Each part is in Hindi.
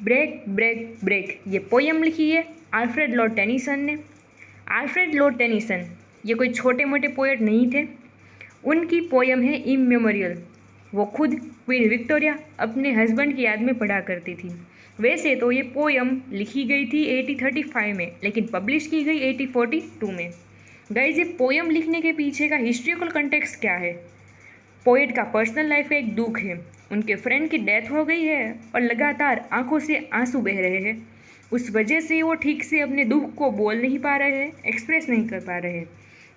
ब्रेक ब्रेक ब्रेक ये पोयम लिखी है अल्फ्रेड लॉर्ड टेनिसन ने। अल्फ्रेड लॉर्ड टेनिसन ये कोई छोटे मोटे पोएट नहीं थे। उनकी पोयम है इमेमोरियल। वो खुद क्वीन विक्टोरिया अपने हस्बैंड की याद में पढ़ा करती थी। वैसे तो ये पोयम लिखी गई थी 1835 में, लेकिन पब्लिश की गई 1842 में। गाइस, ये पोयम लिखने के पीछे का हिस्ट्रिकल कंटेक्स्ट क्या है? पोएट का पर्सनल लाइफ का एक दुख है। उनके फ्रेंड की डेथ हो गई है और लगातार आंखों से आंसू बह रहे हैं। उस वजह से वो ठीक से अपने दुख को बोल नहीं पा रहे हैं, एक्सप्रेस नहीं कर पा रहे हैं।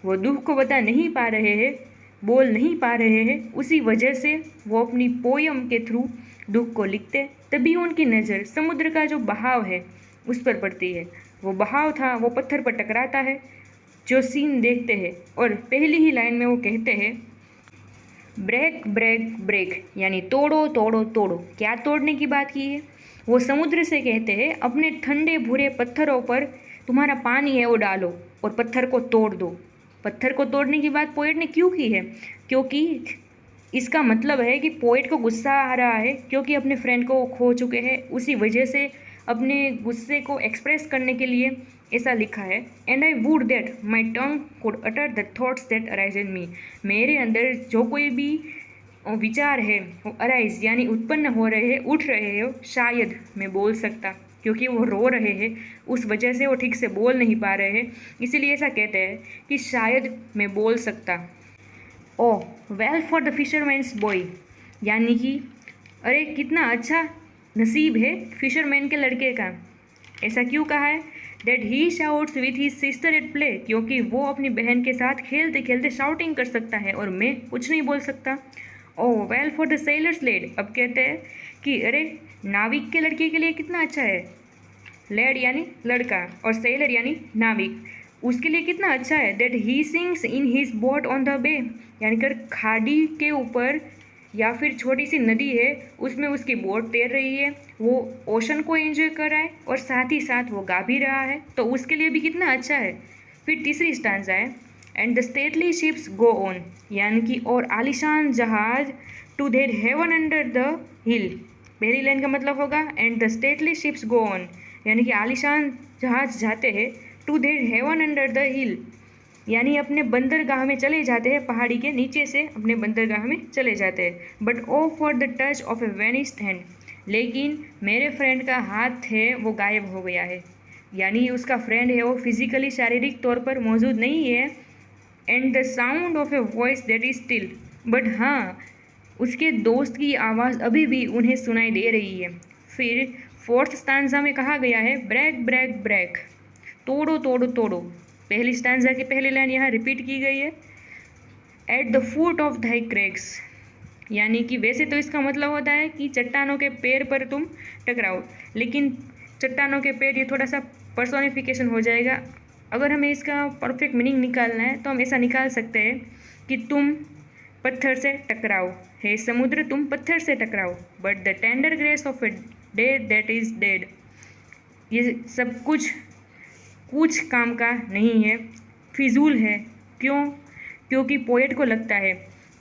वो दुख को बता नहीं पा रहे हैं, बोल नहीं पा रहे हैं। उसी वजह से वो अपनी पोयम के थ्रू दुख को लिखते। तभी उनकी नज़र समुद्र का जो बहाव है उस पर पड़ती है। वो बहाव था, वो पत्थर पर टकराता है, जो सीन देखते हैं। और पहली ही लाइन में वो कहते हैं ब्रेक ब्रेक ब्रेक, यानी तोड़ो तोड़ो तोड़ो। क्या तोड़ने की बात की है? वो समुद्र से कहते हैं अपने ठंडे भूरे पत्थरों पर तुम्हारा पानी है वो डालो और पत्थर को तोड़ दो। पत्थर को तोड़ने की बात पोएट ने क्यों की है? क्योंकि इसका मतलब है कि पोएट को गुस्सा आ रहा है, क्योंकि अपने फ्रेंड को वो खो चुके हैं। उसी वजह से अपने गुस्से को एक्सप्रेस करने के लिए ऐसा लिखा है। And I would that my tongue could utter the thoughts that arise in me. मेरे अंदर जो कोई भी विचार है वो अराइज यानी उत्पन्न हो रहे हैं, उठ रहे हो, शायद मैं बोल सकता, क्योंकि वो रो रहे हैं उस वजह से वो ठीक से बोल नहीं पा रहे हैं। इसीलिए ऐसा कहते हैं कि शायद मैं बोल सकता। O well for the fisherman's boy, यानी कि अरे कितना अच्छा नसीब है फिशरमैन के लड़के का। ऐसा क्यों कहा है? That he shouts with his sister at play, क्योंकि वो अपनी बहन के साथ खेलते खेलते शाउटिंग कर सकता है और मैं कुछ नहीं बोल सकता। Oh well for the sailor's lad, अब कहते हैं कि अरे नाविक के लड़के के लिए कितना अच्छा है। लेड यानी लड़का और सेलर यानी नाविक, उसके लिए कितना अच्छा है। That he sings in his boat on the bay, यानी कर खाड़ी के ऊपर या फिर छोटी सी नदी है उसमें उसकी बोट तैर रही है, वो ओशन को एंजॉय कर रहा है और साथ ही साथ वो गा भी रहा है, तो उसके लिए भी कितना अच्छा है। फिर तीसरी स्टांजा है and the stately ships go on, यानी कि और आलिशान जहाज to their haven under the hill. पहली लाइन का मतलब होगा and the stately ships go on, यानी कि आलिशान जहाज जाते हैं to their haven under the hill, यानी अपने बंदरगाह में चले जाते हैं, पहाड़ी के नीचे से अपने बंदरगाह में चले जाते हैं। But oh for the touch of a vanished hand, लेकिन मेरे फ्रेंड का हाथ है वो गायब हो गया है, यानी उसका फ्रेंड है वो फिजिकली शारीरिक तौर पर मौजूद नहीं है। And the sound of a voice that is still, but हाँ उसके दोस्त की आवाज़ अभी भी उन्हें सुनाई दे रही है। फिर फोर्थ स्टांजा में कहा गया है ब्रेक ब्रेक ब्रेक, तोड़ो तोड़ो तोड़ो। पहली स्टांजा की पहली लाइन यहाँ रिपीट की गई है at the foot of the cracks, यानी कि वैसे तो इसका मतलब होता है कि चट्टानों के पैर पर तुम टकराओ, लेकिन चट्टानों के पैर ये थोड़ा सा पर्सोनिफिकेशन हो जाएगा। अगर हमें इसका परफेक्ट मीनिंग निकालना है तो हम ऐसा निकाल सकते हैं कि तुम पत्थर से टकराओ, हे समुद्र तुम पत्थर से टकराओ, but the tender grace of a day that is dead. ये सब कुछ काम का नहीं है, फिजूल है। क्यों? क्योंकि पोएट को लगता है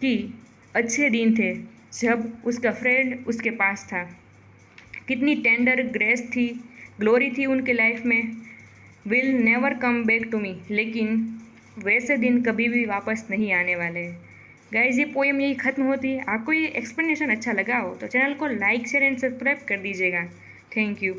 कि अच्छे दिन थे जब उसका फ्रेंड उसके पास था, कितनी टेंडर ग्रेस थी, ग्लोरी थी उनके लाइफ में। Will never come back to me, लेकिन वैसे दिन कभी भी वापस नहीं आने वाले हैं। गाइज, ये पोएम यही ख़त्म होती है। आपको ये एक्सप्लेनेशन अच्छा लगा हो तो चैनल को लाइक शेयर एंड सब्सक्राइब कर दीजिएगा। Thank you.